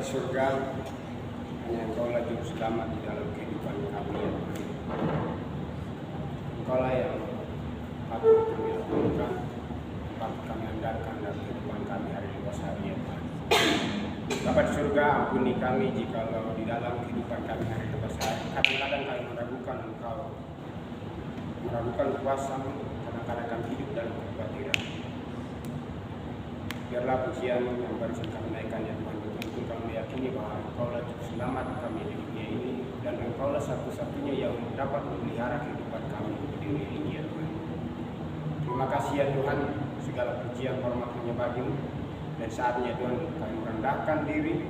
di surga, hanya Engkau lah juru selamat di dalam kehidupan kami ya Tuhan. Engkau lah yang patut kami lakukan, patut kami andalkan dalam kehidupan kami hari lepas hari ya Tuhan. Bapa di surga, ampuni kami jikalau di dalam kehidupan kami hari lepas hari kadang-kadang kami meragukan kuasa-Mu, kadang-kadang kami hidup dalam kekhawatiran. Biarlah pujian yang barusan kami naikkan ya Tuhan, betul-betul kami meyakini bahwa Engkau lah juru selamat kami di dunia ini, dan Engkau lah satu-satunya yang dapat memelihara kehidupan kami di dunia ini ya Tuhan. Terima kasih ya Tuhan, segala pujian hormat hanya bagi-Mu, dan saatnya Tuhan kami merendahkan diri,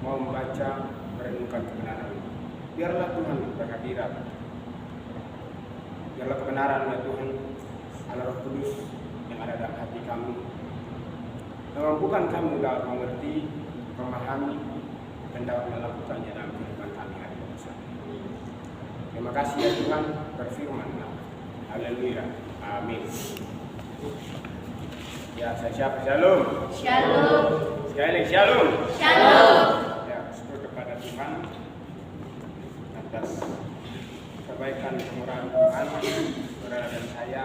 mau membaca, merenungkan kebenaran-Mu. Biarlah Tuhan berhadirat, biarlah kebenaran ya Tuhan, Allah Roh Kudus yang ada dalam hati kami, memampukan kami dapat mengerti, memahami, dan dapat melakukannya dalam kehidupan kami hari ini. Terima kasih ya Tuhan, berfirman-Lah. Haleluya. Amin. Ya, saya siapa? Shalom. Shalom. Sekali lagi shalom. Shalom. Ya, syukur kepada Tuhan atas kebaikan kemurahan Tuhan. Saudara dan saya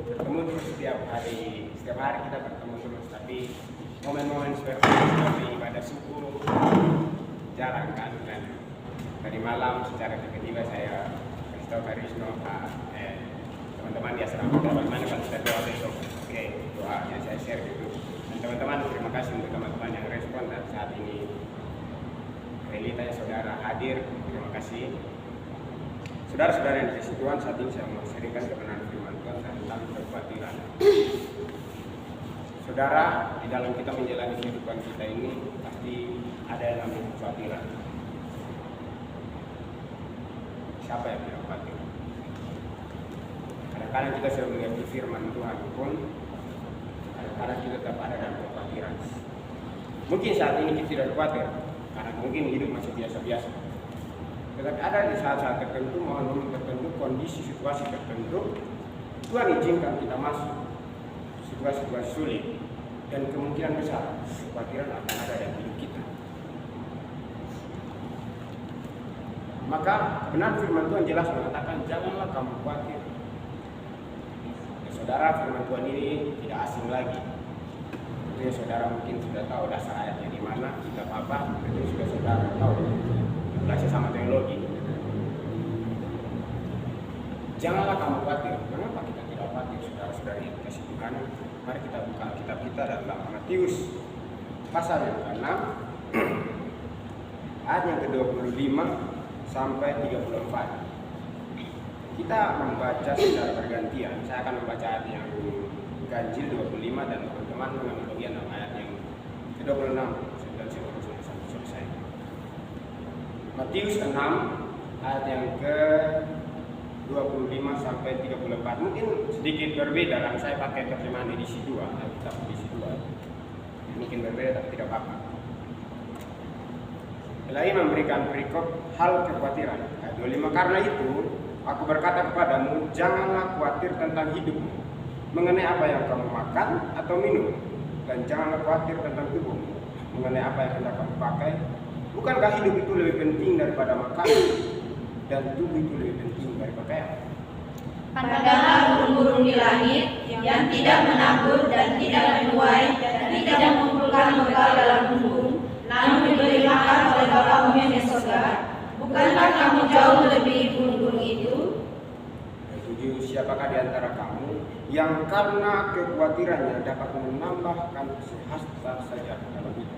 bertemu terus setiap hari kita bertemu terus, tapi momen-momen seperti ibadah subuh jarang kan. Tadi malam secara tiba-tiba saya kasih tahu Pak Risno, teman-teman di asrama bagaimana kalau kita doa besok. Oke, doa yang saya share gitu. Dan teman-teman, terima kasih untuk teman-teman yang respon, dan saat ini realitanya saudara hadir, terima kasih. Saudara-saudara yang dikasihi Tuhan, saat ini saya mau sharingkan kebenaran firman Tuhan tentang kekhawatiran. Saudara, di dalam kita menjalani kehidupan kita ini pasti ada yang namanya kekhawatiran. Siapa yang tidak khawatir? Kadang-kadang kita sudah mengerti firman Tuhan pun kadang-kadang kita tetap ada dalam kekhawatiran. Mungkin saat ini kita tidak khawatir karena mungkin hidup masih biasa-biasa. Tetapi ada di saat-saat tertentu, momen tertentu, kondisi situasi tertentu, Tuhan izinkan kita masuk situasi-situasi sulit, dan kemungkinan besar kekhawatiran akan ada dalam hidup kita. Maka benar firman Tuhan jelas mengatakan, janganlah kamu khawatir. Ya, saudara, firman Tuhan ini tidak asing lagi. Itu ya, saudara mungkin sudah tahu dasar ayatnya di mana, kitab apa, itu sudah saudara tahu. Belajar sama teologi. Janganlah kamu khawatir. Kenapa kita tidak khawatir, saudara-saudari yang dikasihi Tuhan? Mari kita buka kitab kita dalam Matius pasal yang ke-6 ayat yang ke-25 sampai 34. Kita membaca secara bergantian. Saya akan membaca ayat yang ganjil 25 dan teman-teman mengambil bagian ayat yang ke-26 dan sampai selesai. Matius 6 ayat yang ke-25 sampai 34. Mungkin sedikit berbeda karena saya pakai terjemahan edisi 2, Alkitab edisi 2. Mungkin berbeda tapi tidak apa-apa. Selain memberikan perikop hal kekhawatiran. Ayat 25, karena itu aku berkata kepadamu, janganlah khawatir tentang hidupmu, mengenai apa yang kamu makan atau minum, dan janganlah khawatir tentang tubuhmu, mengenai apa yang hendak kamu pakai. Bukankah hidup itu lebih penting daripada makanan, dan tubuh itu lebih penting dari pakaian? Pandanglah burung-burung di langit yang tidak menabur dan tidak menuai dan tidak mengumpulkan bekal dalam lumbung, namun diberi makan oleh Bapamu yang di surga. Bukankah kamu jauh melebihi burung-burung itu? Yang 7, siapakah di antara kamu yang karena kekhawatirannya dapat menambahkan sehasta saja dalam hidup?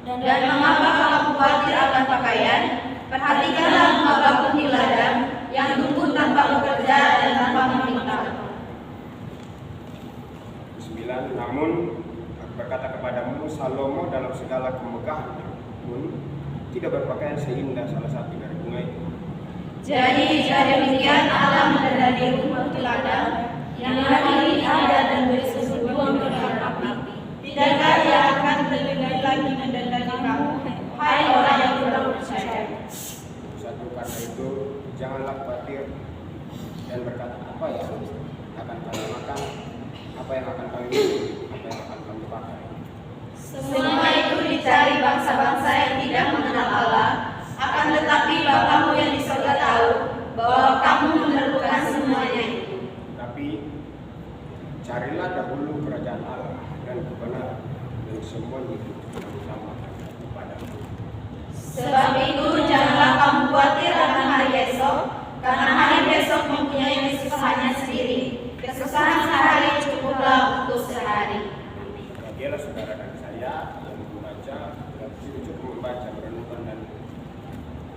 Dan mengapa kamu khawatir akan pakaian? Perhatikanlah bunga bakung di ladang yang tumbuh tanpa bekerja dan tanpa meminta. 9, namun aku berkata kepadamu, Salomo dalam segala kemegahannya pun tidak berpakaian seindah salah satu dari bunga itu. Jadi jika demikian Allah mendandani rumput di ladang yang hari ini ada dan bersusun dengan api, tidakkah Ia akan lebih lagi mendandani kamu, hai orang yang belum percaya? 1, karena itu janganlah khawatir dan berkata, apa yang akan kami makan, apa yang akan kami minum, apa yang akan kami pakai. Semua itu dicari bangsa-bangsa yang tidak mengenal Allah, akan tetapi Bapamu yang di surga tahu bahwa kamu memerlukan semuanya itu. Tapi carilah dahulu kerajaan Allah dan kebenaran, dan semuanya itu ditambahkan kepadamu. Sebab itu janganlah kamu khawatir akan hari esok, karena hari besok mempunyai kesusahannya sendiri. Kesusahan sehari cukuplah untuk sehari. Bahagialah saudara dan saya yang membaca, dan cukup membaca, merenungkan, dan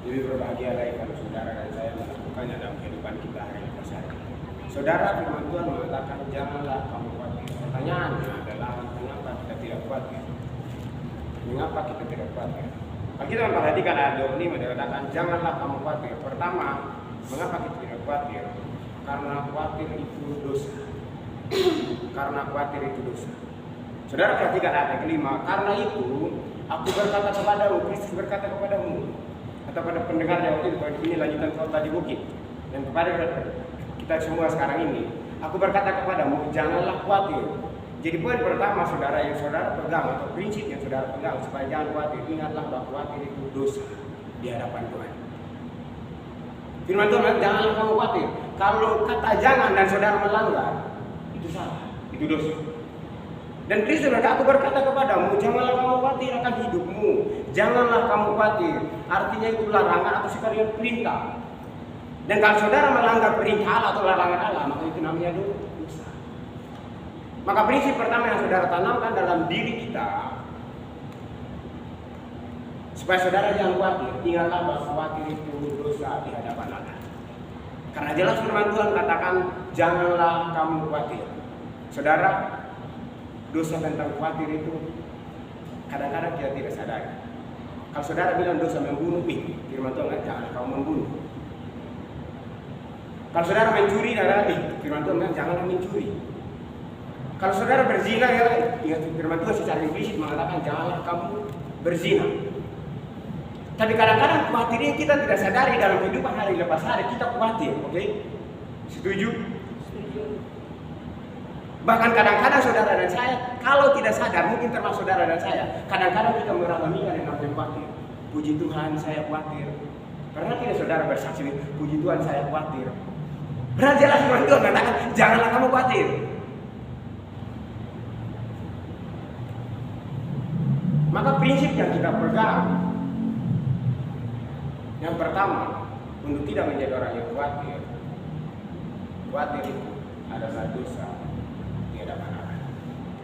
lebih berbahagia lagi kalau saudara dan saya melakukannya dalam kehidupan kita hari lepas hari. Saudara, firman Tuhan mengatakan janganlah kamu khawatir. Pertanyaannya adalah mengapa kita tidak khawatir? Mengapa kita tidak khawatir? Kalau kita memperhatikan ayat 25 dikatakan janganlah kamu khawatir. Pertama, mengapa kita tidak khawatir? Karena khawatir itu dosa. Karena khawatir itu dosa. Saudara perhatikan ayat yang kelima. Karena itu aku berkata kepadamu, Kristus berkata kepadamu, atau pada pendengar yang waktu itu, ini lanjutan khotbah di bukit, dan kepada kita semua sekarang ini, aku berkata kepadamu, janganlah khawatir. Jadi poin pertama saudara yang saudara pegang, atau prinsip yang saudara pegang supaya jangan khawatir, ingatlah bahwa khawatir itu dosa di hadapan Tuhan. Firman Tuhan, janganlah kamu khawatir. Kalau kata jangan dan saudara melanggar, itu salah, itu dosa. Dan Kristus berkata, aku berkata kepadamu, janganlah kamu khawatir akan hidupmu. Janganlah kamu khawatir. Artinya itu larangan atau sekalian perintah. Dan kalau saudara melanggar perintah Allah atau larangan Allah, maka itu namanya dosa. Maka prinsip pertama yang saudara tanamkan dalam diri kita, supaya saudara jangan khawatir, ingatlah bahwa khawatir itu dosa di hadapan Allah. Karena jelas firman Tuhan katakan, janganlah kamu khawatir. Saudara, dosa tentang khawatir itu kadang-kadang kita tidak sadari. Kalau saudara bilang dosa membunuh, firman Tuhan jangan kamu membunuh. Kalau saudara mencuri, firman Tuhan janganlah mencuri. Kalau saudara berzina, ingat firman Tuhan secara implisit mengatakan janganlah kamu berzina. Tapi kadang-kadang khawatir ini kita tidak sadari dalam kehidupan hari lepas hari kita khawatir, oke? Setuju? Bahkan kadang-kadang saudara dan saya, kalau tidak sadar, mungkin termasuk saudara dan saya, kadang-kadang kita merangkamikan yang namanya khawatir. Puji Tuhan saya khawatir. Karena tidak saudara bersaksi, puji Tuhan saya khawatir. Berarti jelas firman Tuhan mengatakan, janganlah kamu khawatir. Maka prinsip yang kita pegang, yang pertama, untuk tidak menjadi orang yang khawatir, khawatir itu adalah dosa di hadapan Allah.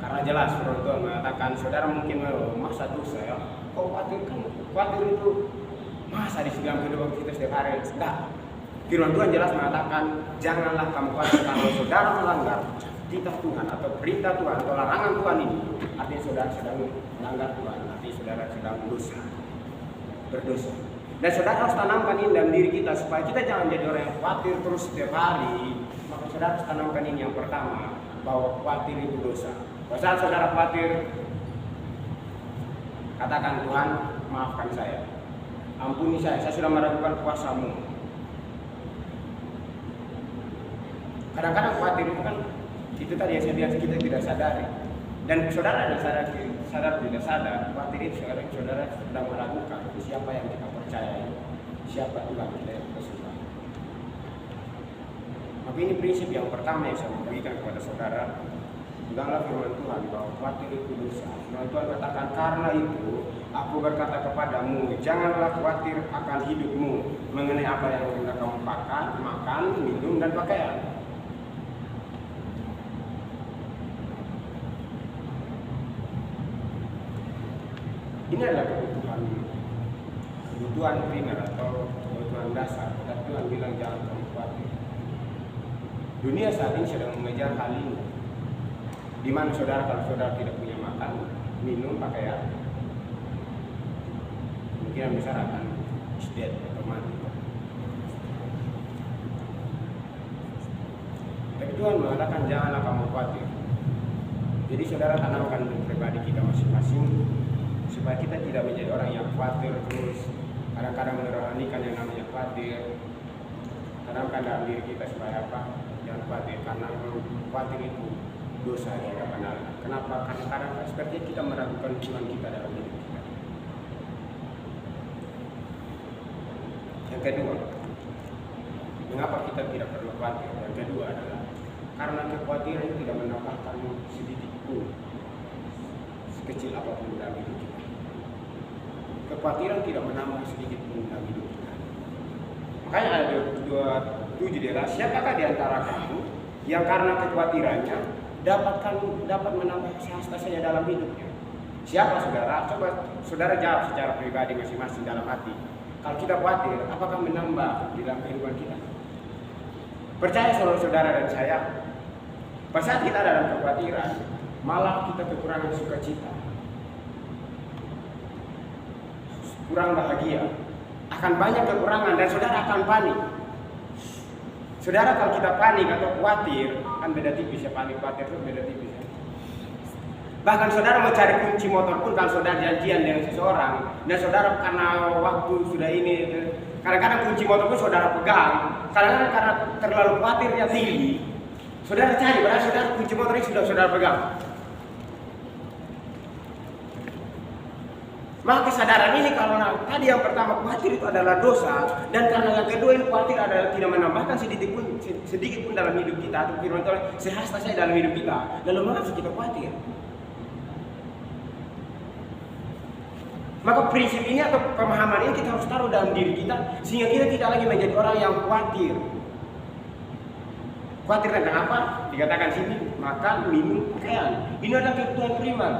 Karena jelas firman Tuhan mengatakan, saudara mungkin masa dosa ya, kok khawatir kan? Khawatir itu masa di dalam kehidupan kita setiap hari? Enggak. Firman Tuhan jelas mengatakan, janganlah kamu khawatir kalau saudara melanggar titah Tuhan atau perintah Tuhan atau larangan Tuhan ini. Artinya saudara sedang melanggar Tuhan, artinya saudara sedang berdosa. Dan saudara harus tanamkan ini dalam diri kita supaya kita jangan jadi orang yang khawatir terus setiap hari. Maka saudara harus tanamkan ini yang pertama, bahwa khawatir itu dosa. Kalau saudara khawatir, katakan Tuhan, maafkan saya, ampuni saya sudah meragukan kuasa-Mu. Kadang-kadang khawatir itu kan, itu tadi yang saya bilang kita tidak sadari. Dan saudara ada sadar tidak sadar, khawatir itu sekarang saudara sedang meragukan siapa yang kita percaya, siapa Tuhan kita yang kita sembah. Maka ini prinsip yang pertama yang saya berikan kepada saudara. Peganglah firman Tuhan bahwa khawatir itu dosa. Firman Tuhan katakan, karena itu aku berkata kepadamu, janganlah khawatir akan hidupmu mengenai apa yang hendak kamu makan, minum, dan pakaian. Ini adalah kebutuhan primer atau kebutuhan dasar. Tetapi Tuhan bilang jangan kamu khawatir. Dunia saat ini sedang mengejar hal ini. Di mana saudara kalau saudara tidak punya makan, minum, pakaian, kemungkinan besar akan dead atau mati. Tapi Tuhan mengatakan janganlah kamu khawatir. Jadi saudara tanamkan pribadi kita masing-masing supaya kita tidak menjadi orang yang khawatir terus, kadang-kadang merohanikan yang namanya khawatir. Tanamkan dalam diri kita supaya apa? Jangan khawatir, karena khawatir itu dosa di hadapan Allah. Kenapa? Karena kadang-kadang sepertinya kita meragukan Tuhan kita dalam diri kita. kedua, mengapa kita tidak perlu khawatir? Yang kedua adalah karena kekhawatiran itu tidak menambahkan sedikit pun, sekecil apapun dalam hidup kita. Kekhawatiran tidak menambah sedikit pun dalam hidup kita. Makanya ada 27 dia, siapakah di antara kamu yang karena kekhawatirannya dapat menambah sehasta saja dalam hidupnya? Siapa saudara? Coba saudara jawab secara pribadi masing-masing dalam hati. Kalau kita khawatir, apakah menambah di dalam kehidupan kita? Percaya saudara dan saya, pada saat kita dalam kekhawatiran, malah kita kekurangan sukacita, kurang bahagia, akan banyak kekurangan dan saudara akan panik. Saudara kalau kita panik atau khawatir, kan beda tipis ya, panik khawatir itu beda tipis ya. Bahkan saudara mau cari kunci motor pun kalau saudara janjian dengan seseorang dan saudara karena waktu sudah ini, kadang-kadang kunci motor pun saudara pegang, kadang-kadang karena terlalu khawatirnya tinggi, saudara cari, padahal saudara kunci motor ini sudah saudara pegang. Maka kesadaran ini kalau tadi yang pertama khawatir itu adalah dosa, dan karena yang kedua ini khawatir adalah tidak menambahkan sedikit pun dalam hidup kita, atau firman Tuhan sehasta saja dalam hidup kita, lalu mengapa kita khawatir? Maka prinsip ini atau pemahaman ini kita harus taruh dalam diri kita sehingga kita tidak lagi menjadi orang yang khawatir. Khawatir tentang apa? Dikatakan sini, makan, minum, pakaian. Ini adalah kebutuhan primer,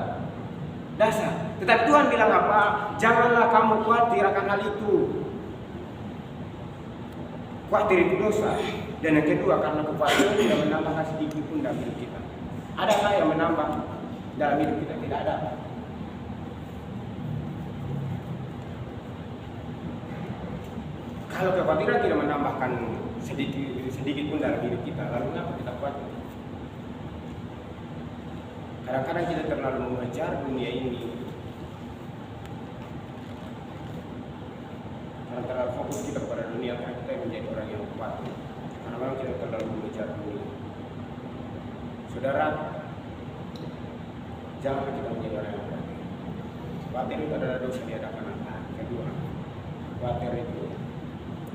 dasar. Tetapi Tuhan bilang apa? Janganlah kamu khawatir akan hal itu. Khawatir itu dosa. Dan yang kedua, karena kekhawatiran tidak menambahkan sedikit pun dalam hidup kita. Adakah yang menambah dalam hidup kita? Tidak ada. Kalau kekhawatiran tidak menambahkan sedikit pun dalam hidup kita, lalu mengapa kita khawatir? Kadang-kadang kita terlalu mengejar dunia ini, karena terlalu fokus kita pada dunia, karena kita menjadi orang yang khawatir. Karena memang kita terlalu mengejar dunia. Saudara, jangan kita menjadi orang yang khawatir. Khawatir itu adalah dosa di hadapan Allah. Kedua, khawatir itu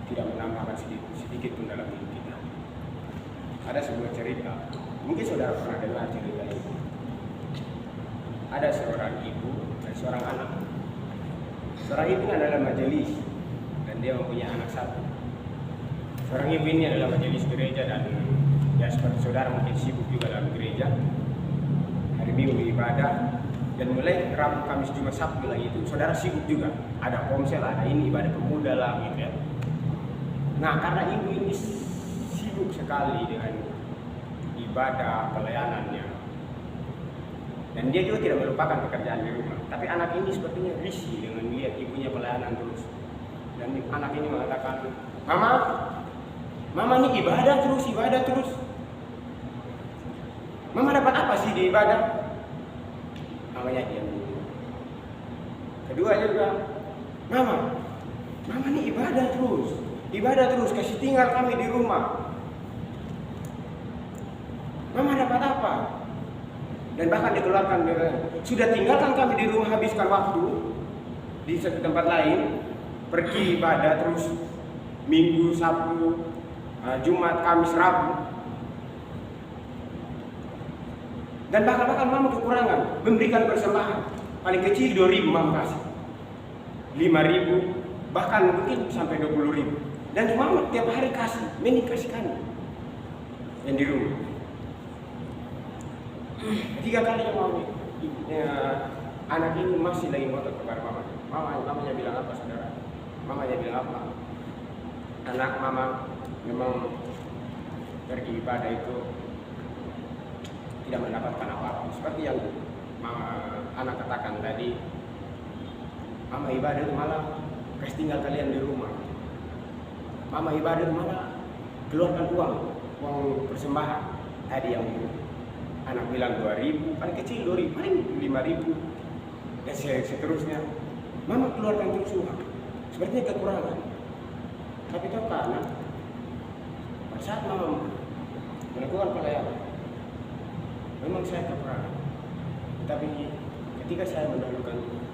tidak menambahkan sedikit pun dalam hidup kita. Ada sebuah cerita, mungkin saudara pernah dengar cerita ini. Ada seorang ibu dan seorang anak. Seorang ibu adalah majelis dan dia mempunyai anak satu. Seorang ibu ini adalah majelis gereja dan ya seperti saudara mungkin sibuk juga dalam gereja. Hari Minggu ibadah dan mulai Rabu, Kamis, Jumat, Sabtu lagi itu saudara sibuk juga. Ada ponsel, ada ini ibadah pemuda lah gitu ya. Nah, karena ibu ini sibuk sekali dengan ibadah pelayanannya, dan dia juga tidak melupakan pekerjaan di rumah. Tapi anak ini sepertinya risih dengan melihat ibunya pelayanan terus. Dan anak ini mengatakan, Mama ini ibadah terus. Mama dapat apa sih di ibadah? Mamanya diam dulu. Kedua juga, Mama ini ibadah terus, kasih tinggal kami di rumah. Mama dapat apa? Dan bahkan dikeluarkan, sudah tinggalkan kami di rumah, habiskan waktu di satu tempat lain, pergi ibadah terus Minggu, Sabtu, Jumat, Kamis, Rabu. Dan bahkan mama kekurangan memberikan persembahan. Paling kecil 2.000 mama kasih, 5.000, bahkan mungkin sampai 20.000. Dan mama tiap hari kasih, kasihkan yang di rumah. 3 kali yang mau anak ini masih lagi ngotot kepada mamanya bilang apa saudara? Mamanya bilang apa? Anak mama memang pergi ibadah itu tidak mendapatkan apa-apa. Seperti yang anak katakan tadi, Mama ibadah itu malah kasih tinggal kalian di rumah. Mama ibadah itu malah keluarkan uang persembahan. Tadi yang anak bilang 2.000, paling kecil 2.000, paling 5.000, dan seterusnya. Mama keluarkan terus uang, sepertinya kekurangan. Tapi tahukah anak, pada saat mama melakukan pelayanan, memang saya kekurangan. Tapi ketika saya mendahulukan Tuhan,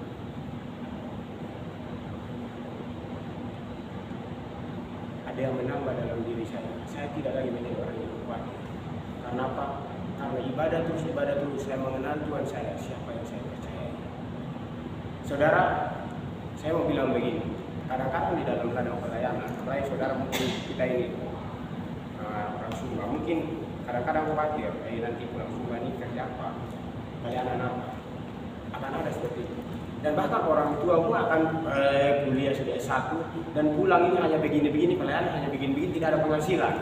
ada yang menambah dalam diri saya. Saya tidak lagi menjadi orang yang khawatir. Karena apa? Karena ibadah terus saya mengenal Tuhan saya, siapa yang saya percaya. Saudara, saya mau bilang begini. Kadang-kadang di dalam ladang pelayanan, apalagi saudara mungkin kita ini orang Sumba, mungkin kadang-kadang khawatir, nanti pulang Sumba ini kerja apa, pelayanan apa, akan ada seperti itu. Dan bahkan orang tua pun akan kuliah sudah S1 dan pulang ini hanya begini-begini, pelayanan hanya begini-begini, tidak ada penghasilan.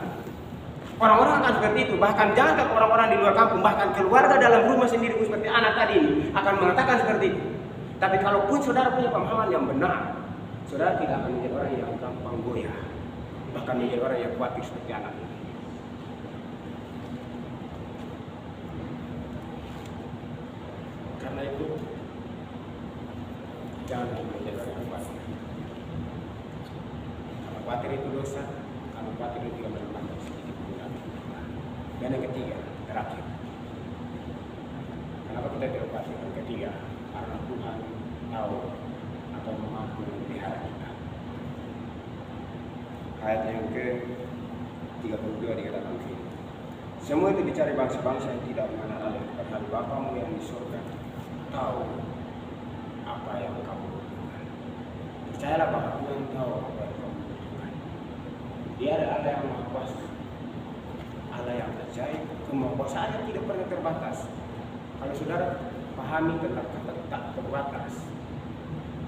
Orang-orang akan seperti itu, bahkan jangan orang-orang di luar kampung, bahkan keluarga dalam rumah sendiri seperti anak tadi ini akan mengatakan seperti itu. Tapi kalaupun saudara punya pemahaman yang benar, saudara tidak akan menjadi orang yang gampang goyah, bahkan menjadi orang yang khawatir seperti anak ini. Karena itu, jangan menjadi orang yang khawatir. Karena khawatir itu dosa, karena khawatir itu juga menambah sedikit pula. Dan yang ketiga, terakhir. Kenapa kita tidak khawatir? Yang ketiga, karena Tuhan tahu atau mampu memelihara kita. Ayat yang ke-32 dikatakan begini. Semua itu dicari bangsa-bangsa yang tidak mengenal Allah, padahal Bapamu yang di surga tahu apa yang kamu butuhkan. Percayalah bahwa Tuhan tahu apa yang kamu butuhkan. Dia adalah Allah yang Maha Kuasa, Allah yang ajaib, kemahakuasaannya tidak pernah terbatas. Kalau saudara pahami tentang kata tak terbatas,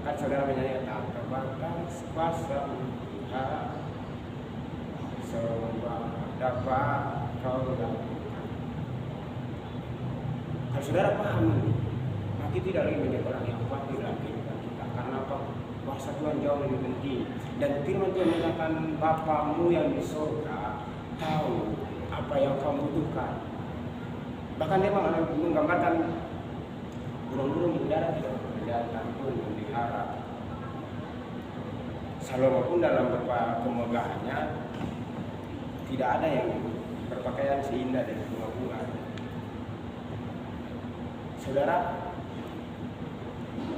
kan saudara menyanyi tak terbatas kuasa Tuhan, semua dapat kau lakukan. Kalau saudara pahami, maka tidak lagi menjadi orang yang khawatir dalam kehidupan kita. Karena apa? Kuasa Tuhan jauh lebih penting. Dan firman Tuhan mengatakan Bapamu yang di surga tahu apa yang kamu butuhkan. Bahkan dia menggambarkan burung-burung di udara tidak berjalan pun memelihara. Salomo pun dalam kemegahannya tidak ada yang berpakaian seindah dan bunga-bunga. Saudara,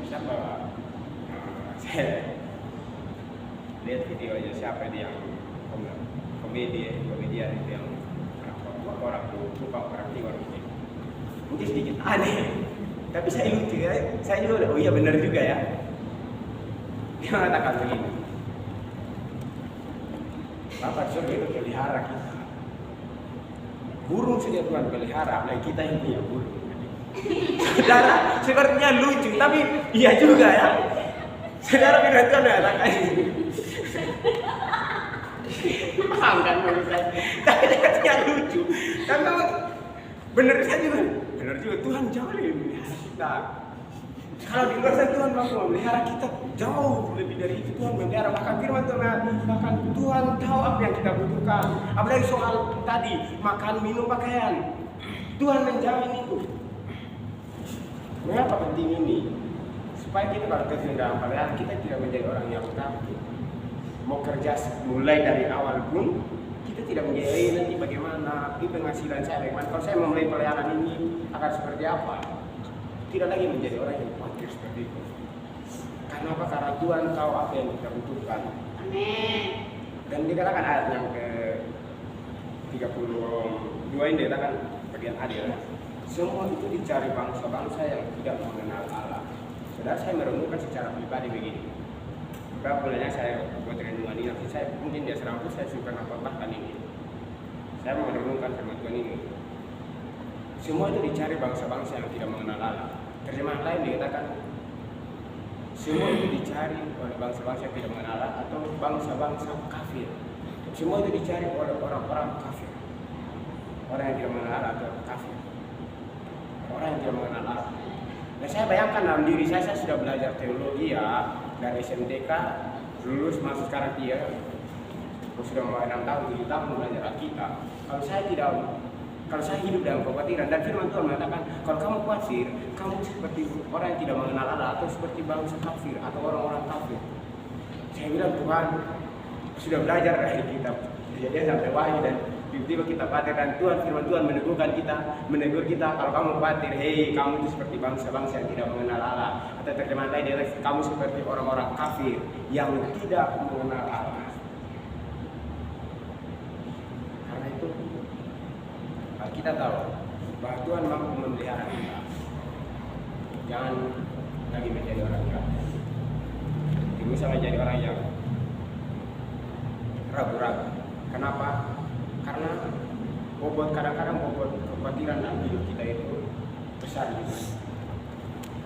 siapa? Saya lihat videonya siapa dia yang komedian itu yang orang lupa orang Timur mungkin sedikit aneh, tapi saya lucu ya. Saya juga udah, oh iya benar juga ya. Dia mengatakan begini, Bapak surga itu pelihara kita. Burung saja Tuhan pelihara, apalagi kita yang punya burung. Saudara, sepertinya lucu, tapi iya juga ya. Saudara firman Tuhan mengatakan ini. Paham kan menurut saya? Tapi sepertinya lucu. Dan benar juga Tuhan jauh lebih melihara kita. Kalau di luar sana Tuhan mampu memelihara kita jauh lebih dari itu. Tuhan memelihara, bahkan firman Tuhan, bahkan Tuhan tahu apa yang kita butuhkan. Apalagi soal tadi makan, minum, pakaian, Tuhan menjamin itu. Mengapa penting ini? Supaya kita kalau kerja dalam pelayanan kita tidak menjadi orang yang takut. Mau kerja mulai dari awal pun kita tidak menjadi nanti bagaimana di penghasilan saya, bagaimana kalau saya memulai pelayanan ini akan seperti apa. Tidak lagi menjadi orang yang khawatir seperti itu. Karena apa? Karena Tuhan tahu apa yang kita butuhkan. Amin. Dan dikatakan ayat yang ke-32 ini dikatakan bagian adil. Semua itu dicari bangsa-bangsa yang tidak mengenal Allah. Saudara, saya merenungkan secara pribadi begini. Berapa bulannya saya buat renungan ini, nanti saya mungkin dia serangkut saya suka nafkahkan ini. Saya mau merenungkan firman Tuhan ini. Semua itu dicari bangsa-bangsa yang tidak mengenal Allah. Terjemahan lain dikatakan semua itu dicari oleh bangsa-bangsa yang tidak mengenal Allah atau bangsa-bangsa kafir. Semua itu dicari oleh orang-orang kafir. Orang yang tidak mengenal Allah atau kafir. Orang yang tidak mengenal Allah. Nah, saya bayangkan dalam diri saya sudah belajar teologi ya, dari SMTK, lulus masuk sekarang dia, sudah mau 6 tahun, 7 tahun belajar Alkitab. Kalau saya hidup dalam kekhawatiran, dan firman Tuhan mengatakan, kalau kamu khawatir, kamu seperti orang yang tidak mengenal Allah atau seperti bangsa kafir atau orang-orang kafir. Saya bilang Tuhan sudah belajar dari kitab Kejadian sampai Wahyu dan tiba-tiba kita khawatir dan Tuhan firman Tuhan menegur kita kalau kamu khawatir, hei kamu itu seperti bangsa-bangsa yang tidak mengenal Allah, atau terjemahan lain kamu seperti orang-orang kafir yang tidak mengenal Allah. kita tahu bahwa Tuhan mampu memelihara kita. Jangan lagi menjadi orang yang tidak usah menjadi orang yang ragu-ragu. Kenapa? Karena kadang-kadang bobot kekhawatiran dalam hidup kita itu besar juga.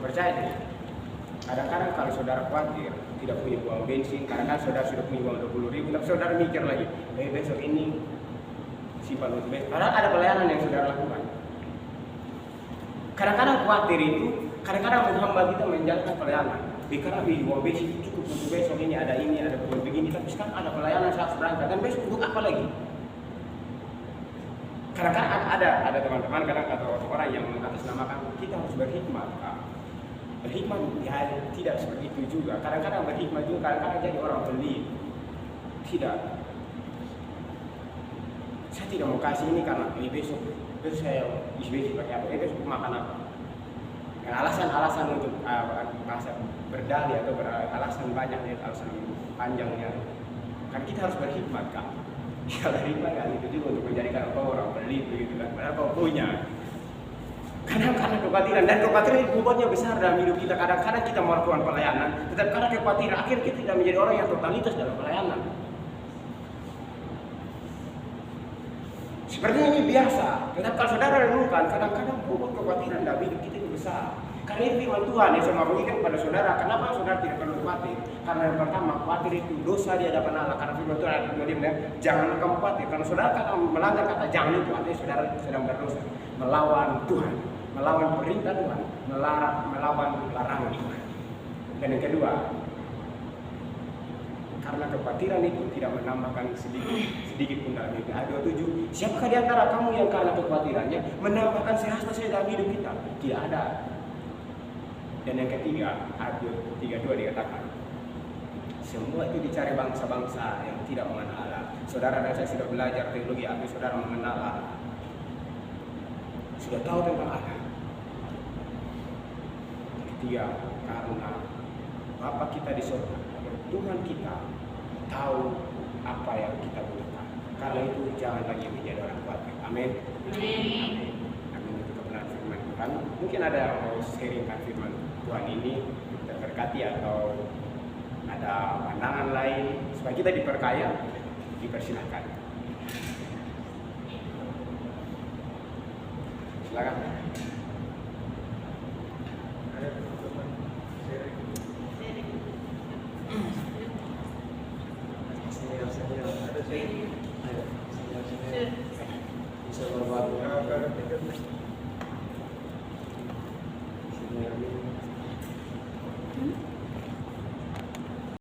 Percaya deh, kadang-kadang kalau saudara khawatir tidak punya uang bensin, kadang-kadang saudara sudah punya uang 20.000, tapi saudara mikir lagi, besok ini simpan untuk besok. Padahal ada pelayanan yang saudara lakukan. Kadang-kadang khawatir itu, kadang-kadang menghambat kita menjalankan pelayanan. Karena uang bensin itu cukup untuk besok ini, ada begini, tapi sekarang ada pelayanan saat berangkat, dan besok untuk apa lagi? Kadang-kadang ada teman-teman kadang atau orang yang mengatasnamakan kita harus berhikmat. Berhikmat ya tidak seperti itu juga. Kadang-kadang berhikmat juga, kadang-kadang jadi orang pelit. Tidak. Saya tidak mau kasih ini karena besok saya isi pakai apa? Besok makan apa? Dan alasan untuk bahasa berdalih atau alasan banyak ya, alasan panjangnya. Kan kita harus berhikmat kan. Kalau hikmat kan itu juga untuk menjadikan kau orang pelit begitu kan. Padahal kau punya. Kadang-kadang kekhawatiran, dan kekhawatiran itu bobotnya besar dalam hidup kita. Kadang-kadang kita melakukan pelayanan, tetapi karena kekhawatiran akhirnya kita tidak menjadi orang yang totalitas dalam pelayanan. Sepertinya ini biasa, tetapi kalau saudara renungkan, kadang-kadang bobot kekhawatiran dalam hidup kita itu besar. Karena itu firman Tuhan yang saya berikan kepada saudara. Kenapa saudara tidak perlu khawatir? Karena yang pertama, khawatir itu dosa di hadapan Allah. Karena firman Tuhan ada dia bilang, jangan kamu khawatir. Karena saudara kata melanggar kata jangan itu, artinya saudara sedang berdosa, melawan Tuhan, melawan perintah Tuhan, melawan larangan Tuhan. Dan yang kedua, karena kekhawatiran itu tidak menambahkan sedikit pun dalam hidup. Ayat 27, siapakah di antara kamu yang karena kekhawatirannya menambahkan serasa dalam hidup kita? Tidak ada. Dan yang ketiga, ayat 32 dikatakan, semua itu dicari bangsa-bangsa yang tidak mengenal Allah. Saudara dan saya sudah belajar teologi, tapi saudara mengenal Allah, sudah tahu tentang Allah. Ketiga, karena Bapa kita di surga, Tuhan kita tahu apa yang kita butuhkan. Karena itu jangan lagi menjadi orang khawatir. Amin. Amin. Amin. Itu kebenaran firman Tuhan. Mungkin ada yang mau sharingkan firman Tuhan ini terberkati atau ada pandangan lain supaya kita diperkaya, dipersilahkan. Silakan. Bisa berbuat.